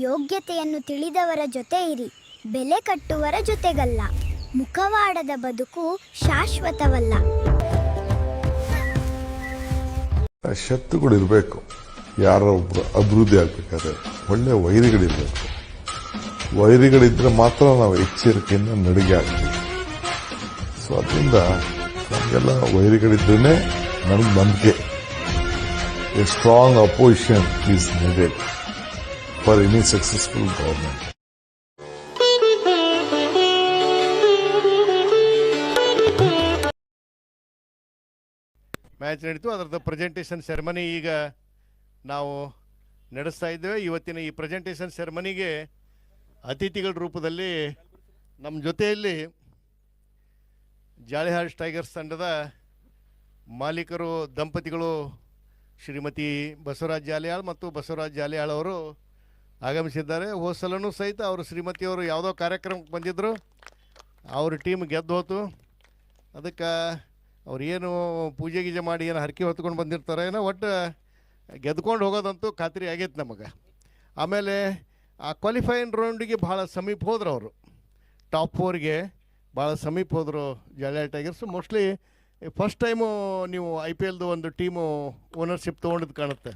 ಯೋಗ್ಯತೆಯನ್ನು ತಿಳಿದವರ ಜೊತೆ ಇರಿ, ಬೆಲೆ ಕಟ್ಟುವರ ಜೊತೆಗಲ್ಲ. ಮುಖವಾಡದ ಬದುಕು ಶಾಶ್ವತವಲ್ಲ. ಶತ್ರುಗಳಿರಬೇಕು. ಯಾರೋ ಒಬ್ರು ಅಭಿವೃದ್ಧಿ ಆಗ್ಬೇಕಾದ್ರೆ ಒಳ್ಳೆ ವೈರಿಗಳಿರಬೇಕು. ವೈರಿಗಳಿದ್ರೆ ಮಾತ್ರ ನಾವು ಎಚ್ಚರಿಕೆಯಿಂದ ನಡಿಗೆ ಆಗ್ತೀವಿ. ಸೊ ಅದರಿಂದ ನಮಗೆಲ್ಲ ವೈರಿಗಳಿದ್ರೇ ನನಗೆ ನಂಬಿಕೆ. A strong opposition is needed for any successful government. Match ನಡೀತು. ಅದರದ್ದು ಪ್ರೆಸೆಂಟೇಷನ್ ಸೆರೆಮನಿ ಈಗ ನಾವು ನಡೆಸ್ತಾ ಇದ್ದೇವೆ. ಇವತ್ತಿನ ಈ ಪ್ರೆಸೆಂಟೇಷನ್ ಸೆರೆಮನಿಗೆ ಅತಿಥಿಗಳ ರೂಪದಲ್ಲಿ ನಮ್ಮ ಜೊತೆಯಲ್ಲಿ ಜಾಲಿಹಾರ್ಸ್ ಟೈಗರ್ಸ್ ತಂಡದ ಮಾಲೀಕರು ದಂಪತಿಗಳು ಶ್ರೀಮತಿ ಬಸವರಾಜ್ ಜಾಲಿಯಾಳ್ ಮತ್ತು ಬಸವರಾಜ್ ಜಾಲಿಯಾಳ್ ಅವರು ಆಗಮಿಸಿದ್ದಾರೆ. ಹೋದ ಸಲನೂ ಸಹಿತ ಅವರು ಶ್ರೀಮತಿಯವರು ಯಾವುದೋ ಕಾರ್ಯಕ್ರಮಕ್ಕೆ ಬಂದಿದ್ದರು, ಅವ್ರ ಟೀಮ್ ಗೆದ್ದು ಹೋತು. ಅದಕ್ಕೆ ಅವ್ರು ಏನು ಪೂಜೆ ಗೀಜೆ ಮಾಡಿ ಏನು ಹರಕೆ ಹೊತ್ಕೊಂಡು ಬಂದಿರ್ತಾರೆ ಏನೋ, ಒಟ್ಟು ಗೆದ್ಕೊಂಡು ಹೋಗೋದಂತೂ ಖಾತ್ರಿ ಆಗೈತೆ ನಮಗೆ. ಆಮೇಲೆ ಆ ಕ್ವಾಲಿಫೈಯಿಂಗ್ ರೌಂಡಿಗೆ ಭಾಳ ಸಮೀಪ ಹೋದ್ರು ಅವರು, ಟಾಪ್ 4ಗೆ ಭಾಳ ಸಮೀಪ ಹೋದರು ಜಾಲಿಯಾಳ್ ಟೈಗರ್ಸು. ಮೋಸ್ಟ್ಲಿ ಫಸ್ಟ್ ಟೈಮು ನೀವು IPLದು ಒಂದು ಟೀಮು ಓನರ್ಶಿಪ್ ತೊಗೊಂಡಿದ್ದು ಕಾಣುತ್ತೆ.